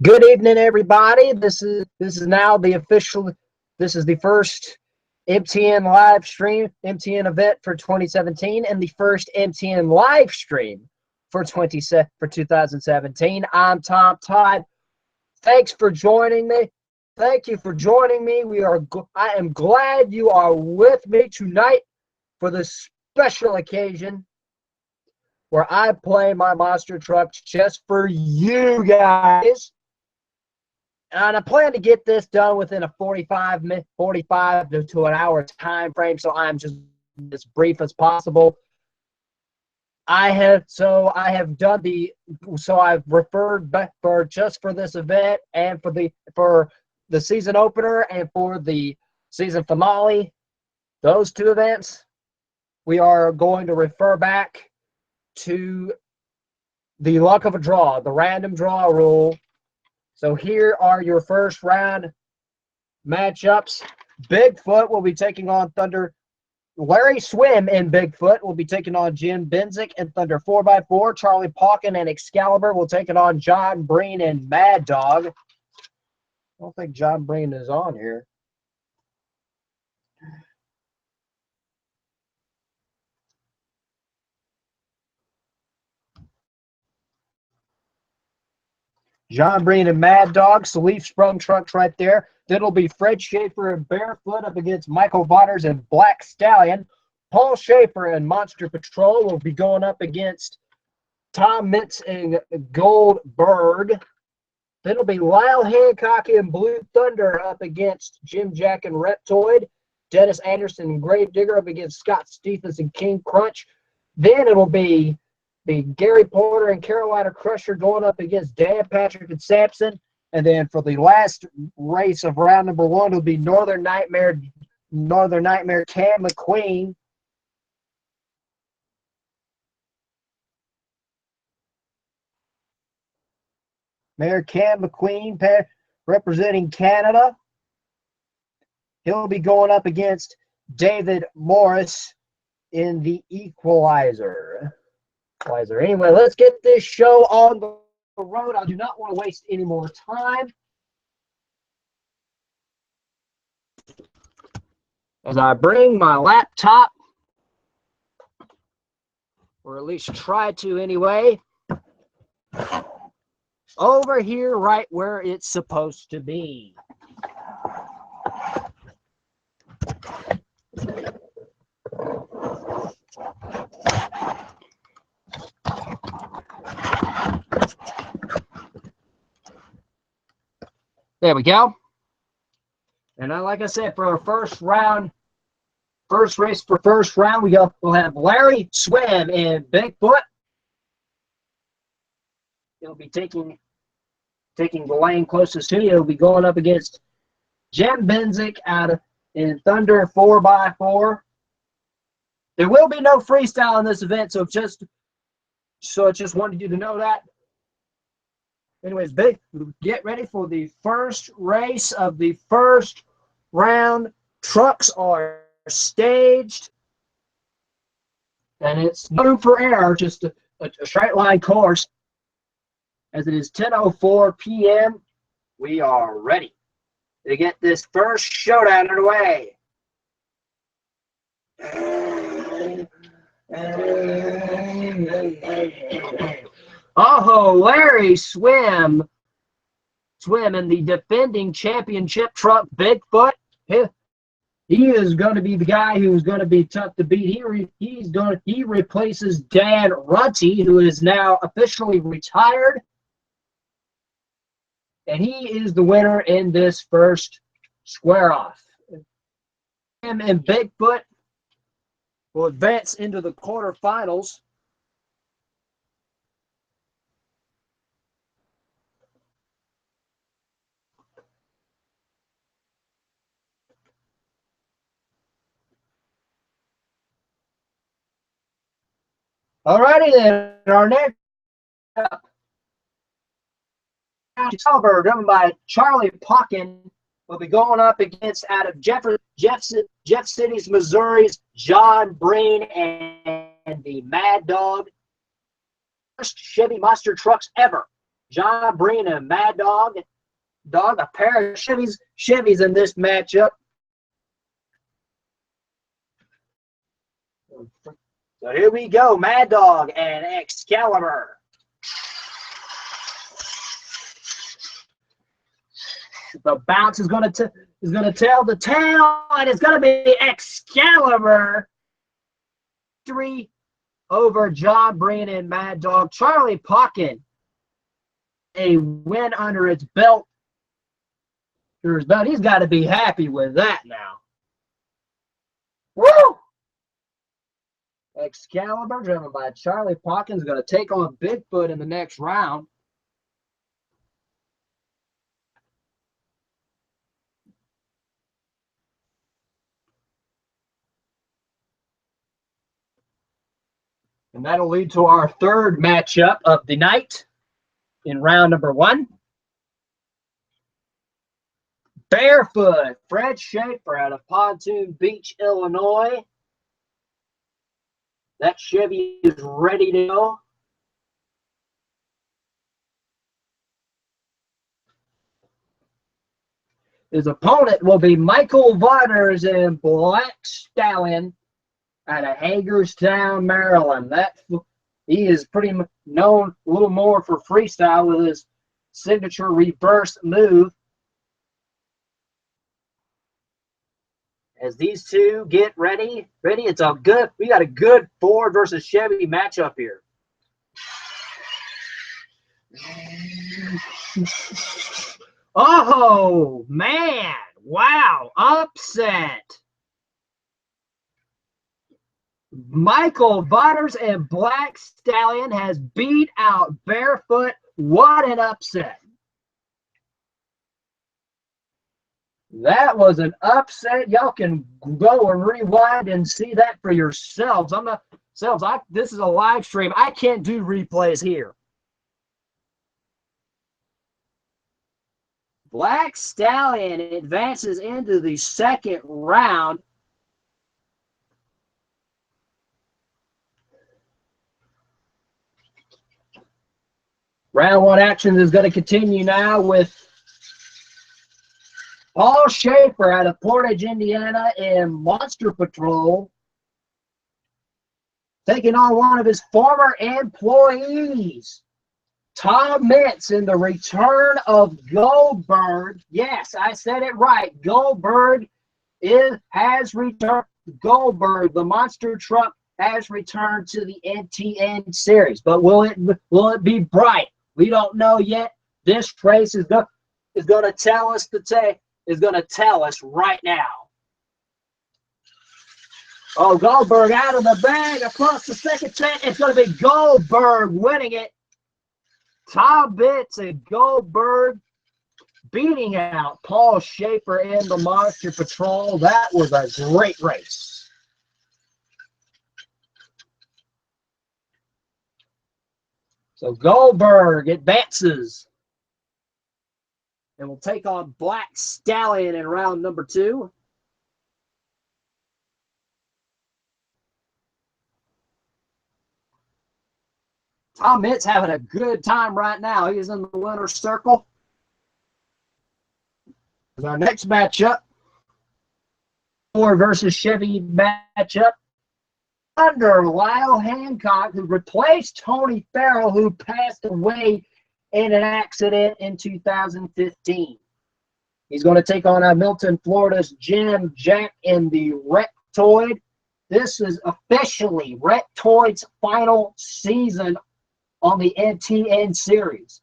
Good evening, everybody. This is now the official. This is the first M.T.N live stream, M.T.N event for 2017, and the first M.T.N live stream for 2017. I'm Tom Todd. Thanks for joining me. Thank you for joining me. I am glad you are with me tonight for this special occasion where I play my monster trucks just for you guys. And I plan to get this done within a 45 to an hour time frame, so I'm just as brief as possible. I've referred back for this event and for the season opener and for the season finale, those two events, we are going to refer back to the luck of a draw, the random draw rule. So here are your first round matchups. Bigfoot will be taking on Thunder. Larry Swim and Bigfoot will be taking on Jim Benzik and Thunder 4x4. Charlie Pauken and Excalibur will take it on John Breen and Mad Dog. I don't think John Breen is on here. John Breen and Mad Dog, Salif Sprung trucks right there. Then it'll be Fred Schaefer and Barefoot up against Michael Waters and Black Stallion. Paul Schaefer and Monster Patrol will be going up against Tom Mintz and Goldberg. Then it'll be Lyle Hancock and Blue Thunder up against Jim Jack and Reptoid. Dennis Anderson and Gravedigger up against Scott Stephens and King Crunch. Then it'll be Gary Porter and Carolina Crusher going up against Dan Patrick and Sampson. And then for the last race of round number one, it'll be Northern Nightmare Cam McQueen. Mayor Cam McQueen representing Canada. He'll be going up against David Morris in the Equalizer. Anyway, let's get this show on the road. I do not want to waste any more time. As I bring my laptop, or at least try to anyway, over here right where it's supposed to be. There we go. And like I said, for our first race, we'll have Larry Swim and Bigfoot. He'll be taking the lane closest to you. He'll be going up against Jim Benzik in Thunder 4x4. There will be no freestyle in this event, so I just wanted you to know that. Anyways, get ready for the first race of the first round. Trucks are staged, and it's no room for error, just a straight line course. As it is 10:04 p.m., we are ready to get this first showdown underway. Oh, Larry Swim and the defending championship truck Bigfoot. He is going to be the guy who's going to be tough to beat. He replaces Dan Runty, who is now officially retired, and he is the winner in this first square off. Him and Bigfoot will advance into the quarterfinals. Alrighty then, our next Excalibur, driven by Charlie Pauken, will be going up against out of Jeff City's, Missouri's John Breen and the Mad Dog. First Chevy monster trucks ever John Breen and Mad Dog. A pair of Chevys in this matchup. So here we go, Mad Dog and Excalibur. The bounce is going to tell the tale, and it's going to be Excalibur. 3 over John Breen and Mad Dog. Charlie Pocket, a win under its belt. He's got to be happy with that now. Woo! Excalibur, driven by Charlie Pocket, is going to take on Bigfoot in the next round. And that'll lead to our third matchup of the night in round number 1. Barefoot, Fred Schaefer out of Pontoon Beach, Illinois. That Chevy is ready to go. His opponent will be Michael Waters in Black Stallion out of Hagerstown, Maryland. He is pretty known a little more for freestyle with his signature reverse move. As these two get ready, we got a good Ford versus Chevy matchup here. Oh, man. Wow. Upset. Michael Waters and Black Stallion has beat out Barefoot. What an upset. That was an upset. Y'all can go and rewind and see that for yourselves. This is a live stream. I can't do replays here. Black Stallion advances into the second round. Round 1 action is going to continue now with Paul Schaefer out of Portage, Indiana in Monster Patrol, taking on one of his former employees, Tom Mintz, in the return of Goldberg. Yes, I said it right. Goldberg has returned. Goldberg, the monster truck, has returned to the M.T.N. series. But will it be bright? We don't know yet. This race is going to tell us right now. Oh, Goldberg out of the bag across the second set. It's going to be Goldberg winning it. Tom Bitts and Goldberg beating out Paul Schaefer in the Monster Patrol. That was a great race. So Goldberg advances and will take on Black Stallion in round number 2. Tom Mintz having a good time right now. He's in the winner's circle. Our next matchup, Ford versus Chevy matchup. Under Lyle Hancock, who replaced Tony Farrell, who passed away in an accident in 2015. He's going to take on Milton, Florida's Jim Jack in the Rectoid. This is officially Rectoid's final season on the M.T.N. series.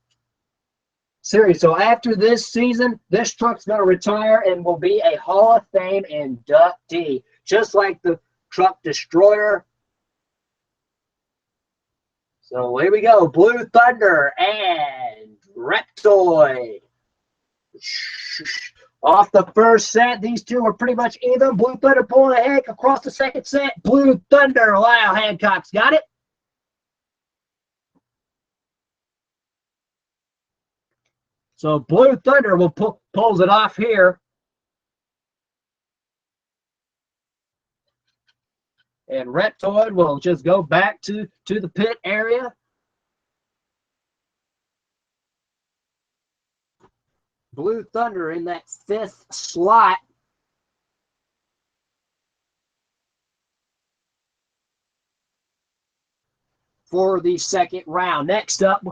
So after this season, this truck's going to retire and will be a Hall of Fame inductee, just like the Truck Destroyer. So here we go, Blue Thunder and Reptoid. Off the first set, these two are pretty much even. Blue Thunder pulling ahead across the second set. Blue Thunder, Lyle Hancock's got it. So Blue Thunder will pulls it off here. And Reptoid will just go back to the pit area. Blue Thunder in that 5th slot. For the 2nd round. Next up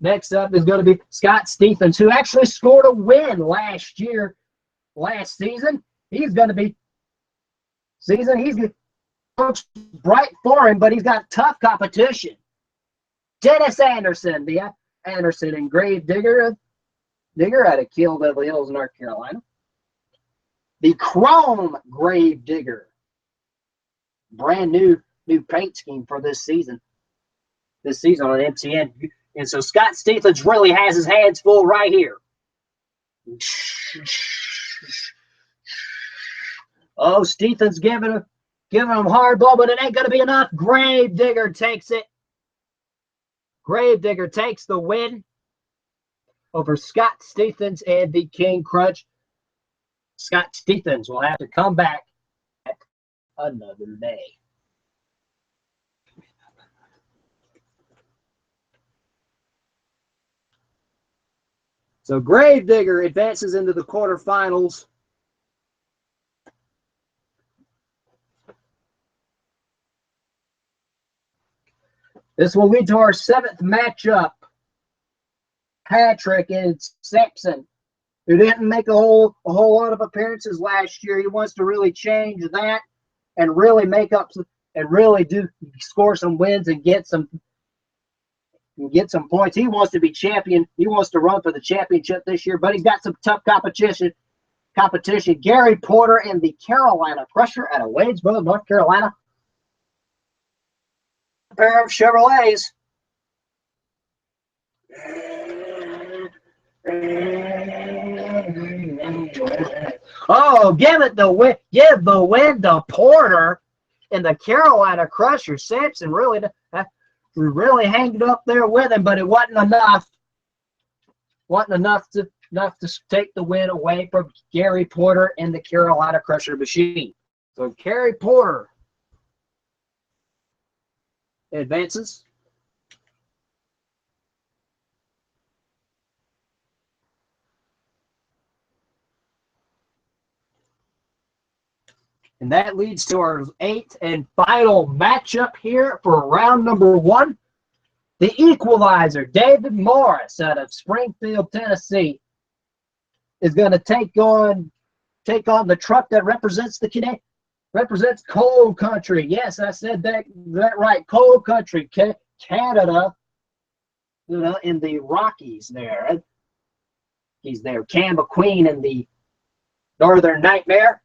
is going to be Scott Stephens, who actually scored a win last season. He's going to be he's looks bright for him, but he's got tough competition. Dennis Anderson, the Anderson and Grave Digger out of Kill Beverly Hills, North Carolina. The Chrome Grave Digger. Brand new paint scheme for this season. On M.T.N. And so Scott Stephens really has his hands full right here. Oh, Stephens giving him hard ball, but it ain't going to be enough. Grave Digger takes it. Grave Digger takes the win over Scott Stephens and the King Crunch. Scott Stephens will have to come back another day. So Grave Digger advances into the quarterfinals. This will lead to our 7th matchup. Patrick and Sampson, who didn't make a whole lot of appearances last year. He wants to really change that and really make up and really score some wins and get some points. He wants to be champion. He wants to run for the championship this year, but he's got some tough competition. Gary Porter and the Carolina Crusher out of Wadesboro, North Carolina. A pair of Chevrolets. Oh, give the win to Porter and the Carolina Crusher. Sampson really hanging up there with him, but it wasn't enough. Enough to take the win away from Gary Porter and the Carolina Crusher machine. So Gary Porter advances. And that leads to our 8th and final matchup here for round number 1. The Equalizer, David Morris out of Springfield, Tennessee, is going to take on the truck that represents coal country. Yes, I said that right. Coal country, Canada, in the Rockies there. He's there. Cam McQueen in the Northern Nightmare.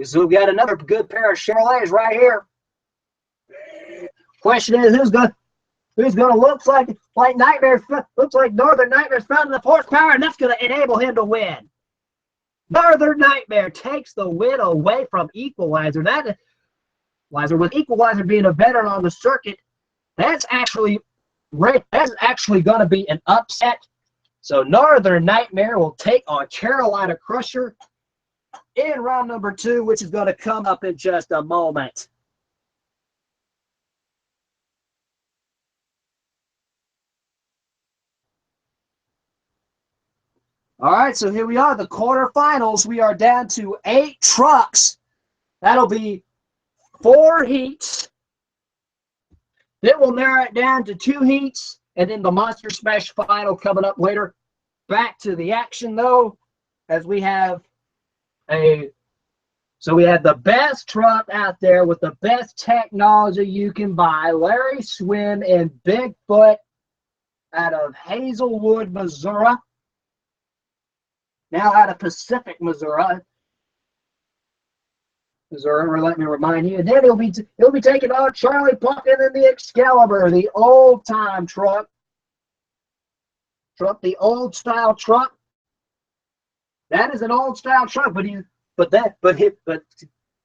So we've got another good pair of Chevrolets right here. Question is, who's gonna look like Nightmare? Looks like Northern Nightmare's found enough horsepower, and that's gonna enable him to win. Northern Nightmare takes the win away from Equalizer. With Equalizer being a veteran on the circuit, that's actually going to be an upset. So Northern Nightmare will take on Carolina Crusher in round number 2, which is going to come up in just a moment. All right, so here we are, the quarterfinals. We are down to 8 trucks. That'll be 4 heats. Then we'll narrow it down to 2 heats, and then the Monster Smash final coming up later. Back to the action, though, as we have the best truck out there with the best technology you can buy, Larry Swim and Bigfoot out of Hazelwood, Missouri. Now out of Pacific, Missouri. Let me remind you. And then he'll be taking on Charlie Pumpkin in the Excalibur, the old time truck. The old style truck. That is an old style truck, but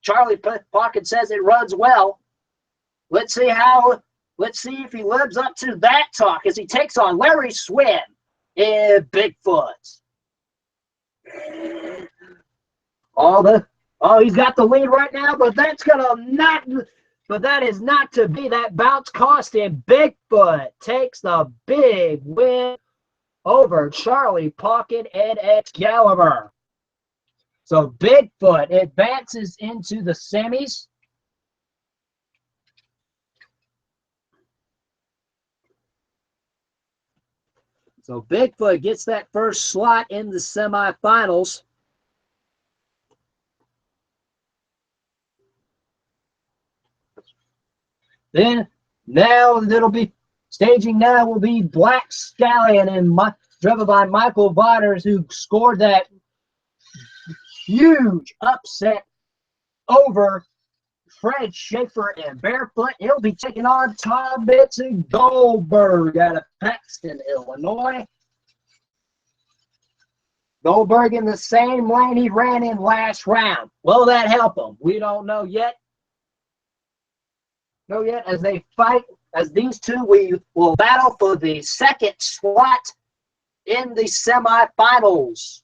Charlie Pumpkin says it runs well. Let's see if he lives up to that talk as he takes on Larry Swim and Bigfoot. He's got the lead right now, but that is not to be. That bounce cost him. Bigfoot takes the big win over Charlie Pocket and Excalibur. So Bigfoot advances into the semis. So Bigfoot gets that first slot in the semifinals. Then now it'll be staging now will be Black Stallion and driven by Michael Waters, who scored that huge upset over Fred Schaefer and Barefoot. He'll be taking on Tom Benson Goldberg out of Paxton, Illinois. Goldberg in the same lane he ran in last round. Will that help him? We don't know yet. As they fight, as these two, we will battle for the second slot in the semifinals.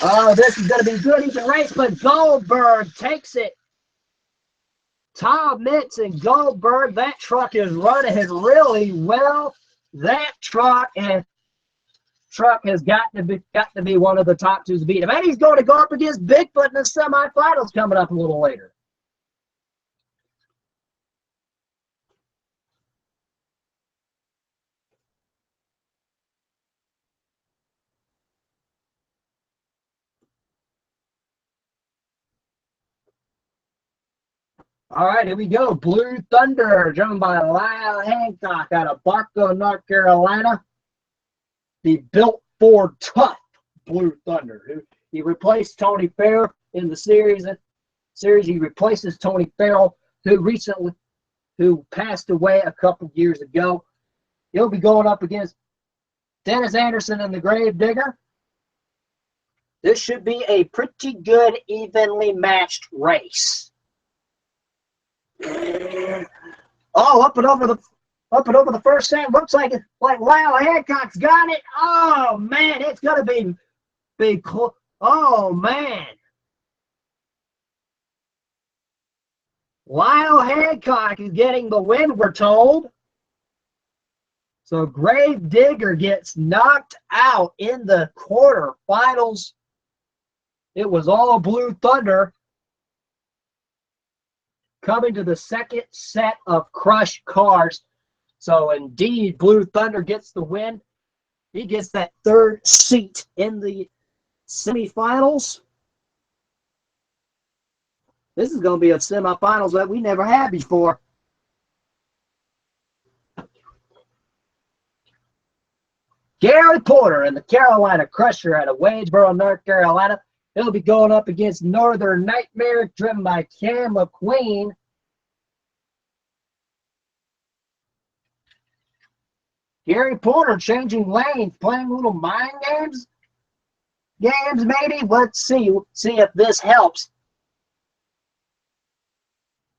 Oh, this is going to be good. He's a race, but Goldberg takes it. Tom Mitz and Goldberg, that truck is running really well. That truck has got to be one of the top two to beat him. And he's going to go up against Bigfoot in the semifinals coming up a little later. All right, here we go. Blue Thunder, driven by Lyle Hancock out of Barco, North Carolina. The built for tough Blue Thunder. He replaced Tony Farrell in the series. He replaces Tony Farrell, who passed away a couple years ago. He'll be going up against Dennis Anderson and the Gravedigger. This should be a pretty good, evenly matched race. Oh, up and over the first stand. Looks like Lyle Hancock's got it. Oh man, it's gonna be cool. Oh man, Lyle Hancock is getting the win, we're told. So Gravedigger gets knocked out in the quarterfinals. It was all Blue Thunder. Coming to the second set of Crush cars. So indeed, Blue Thunder gets the win. He gets that third seat in the semifinals. This is going to be a semifinals that we never had before. Gary Porter and the Carolina Crusher out of Waynesboro, North Carolina. He'll be going up against Northern Nightmare, driven by Cam McQueen. Gary Porter changing lanes, playing little mind games. Maybe. Let's see if this helps.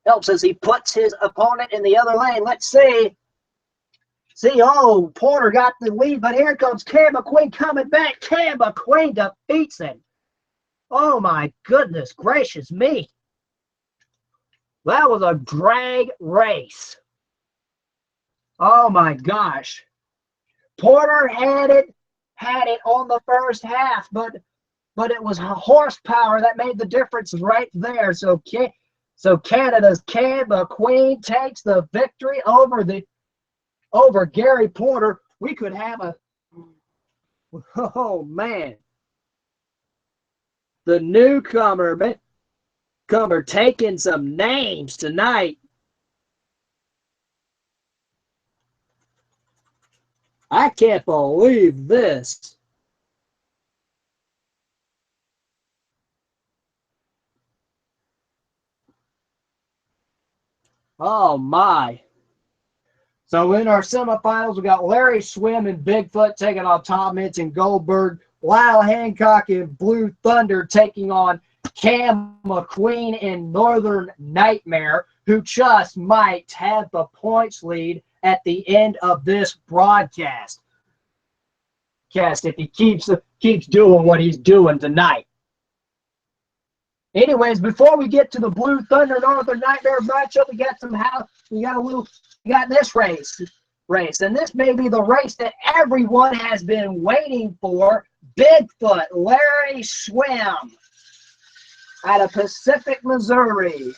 Helps as he puts his opponent in the other lane. Let's see. Oh, Porter got the lead, but here comes Cam McQueen coming back. Cam McQueen defeats him. Oh, my goodness gracious me. That was a drag race. Oh, my gosh. Porter had it on the first half, but it was horsepower that made the difference right there. So Canada's Cam McQueen takes the victory over Gary Porter. We could have oh, man. The newcomer taking some names tonight. I can't believe this. Oh, my. So in our semifinals, we got Larry Swim and Bigfoot taking on Tom Mitz and Goldberg. Lyle Hancock and Blue Thunder taking on Cam McQueen and Northern Nightmare, who just might have the points lead at the end of this broadcast. If he keeps doing what he's doing tonight. Anyways, before we get to the Blue Thunder Northern Nightmare matchup, we got this race, and this may be the race that everyone has been waiting for. Bigfoot Larry Swim out of Pacific, Missouri,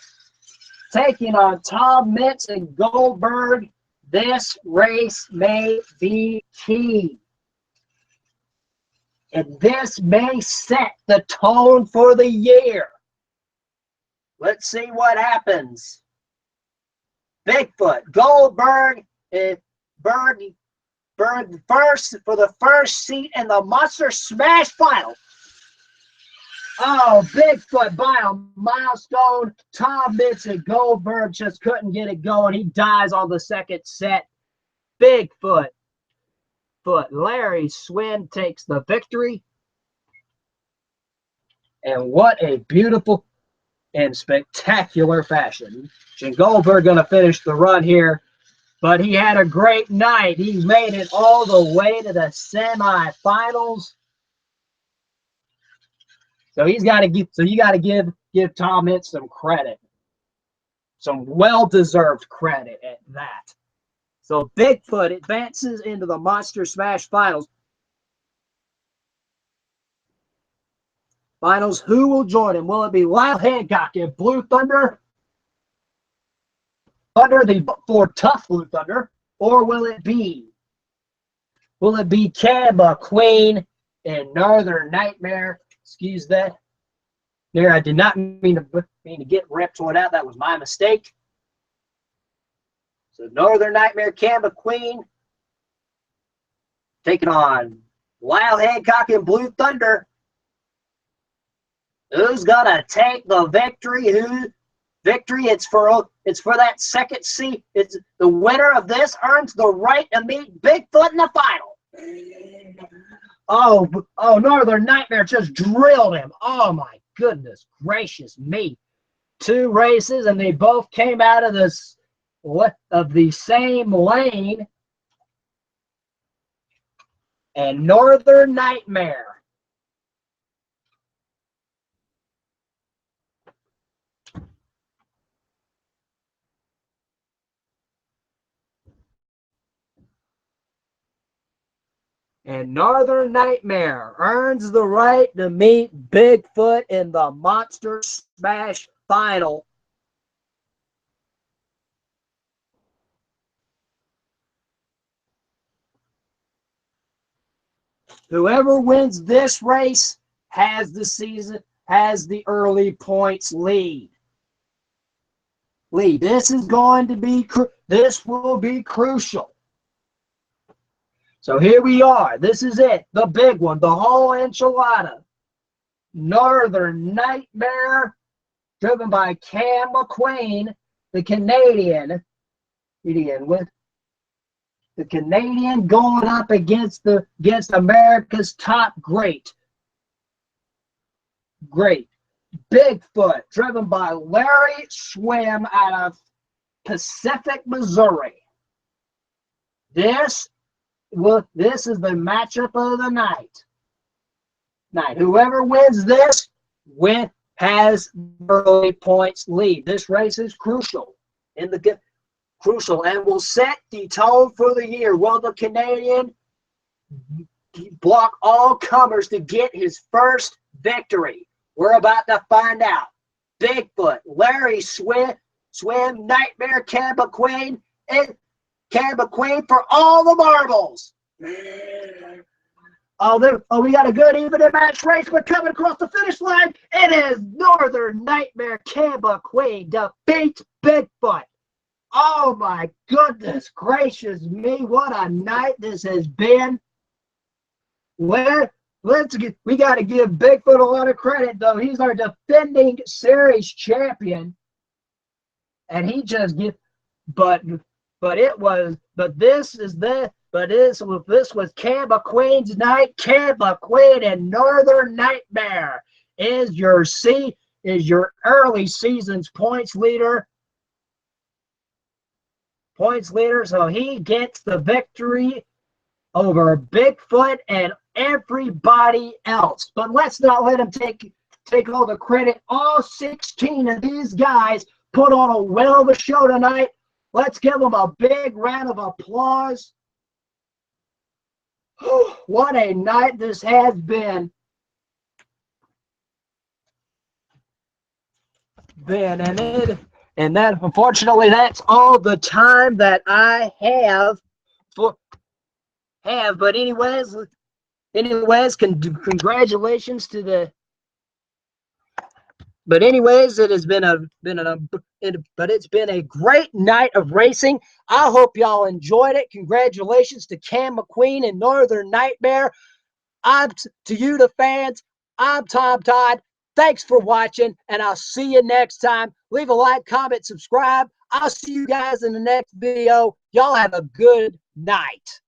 taking on Tom Mitz and Goldberg. This race may be key, and this may set the tone for the year. Let's see what happens. Bigfoot, Goldberg, Berg first for the first seat in the Monster Smash Final. Oh, Bigfoot by a milestone. Tom Mitz and Goldberg just couldn't get it going. He dies on the second set. Bigfoot. Larry Swim takes the victory. And what a beautiful and spectacular fashion. And Goldberg going to finish the run here. But he had a great night. He made it all the way to the semifinals. So you got to give Tom Mitz some credit. Some well-deserved credit at that. So Bigfoot advances into the Monster Smash Finals. Who will join him? Will it be Lyle Hancock and Blue Thunder? For tough Blue Thunder, or will it be Cam McQueen and Northern Nightmare? Excuse that. There, I did not mean to get ripped one out. That was my mistake. So Northern Nightmare, Cam McQueen taking on Lyle Hancock and Blue Thunder. Who's gonna take the victory? It's for that second seat. It's the winner of this earns the right to meet Bigfoot in the final. Oh, Northern Nightmare just drilled him. Oh my goodness gracious me. 2 races and they both came out of the same lane. And Northern Nightmare earns the right to meet Bigfoot in the Monster Smash Final. Whoever wins this race has the early points lead. This will be crucial. So here we are. This is it. The big one. The whole enchilada. Northern Nightmare, driven by Cam McQueen, the Canadian. With the Canadian going up against America's top great. Bigfoot, driven by Larry Swim out of Pacific, Missouri. This is the matchup of the night. Whoever wins this has early points lead. This race is crucial and will set the tone for the year. Will the Canadian block all comers to get his first victory? We're about to find out. Bigfoot, Larry Swim, Nightmare, Cam McQueen, and Cam McQueen for all the marbles. We got a good even match race. We're coming across the finish line. It is Northern Nightmare Cam McQueen defeats Bigfoot. Oh my goodness gracious me! What a night this has been. We got to give Bigfoot a lot of credit though. He's our defending series champion, and he just gets. This was Cam McQueen's night. Cam McQueen and Northern Nightmare is your early season's points leader. So he gets the victory over Bigfoot and everybody else. But let's not let him take take all the credit. All 16 of these guys put on a whale of a show tonight. Let's give them a big round of applause. What a night this has been. And that, unfortunately, that's all the time that I have but anyways, congratulations to the. But anyways, it has been it's been a great night of racing. I hope y'all enjoyed it. Congratulations to Cam McQueen and Northern Nightmare. To you, the fans, I'm Tom Todd. Thanks for watching, and I'll see you next time. Leave a like, comment, subscribe. I'll see you guys in the next video. Y'all have a good night.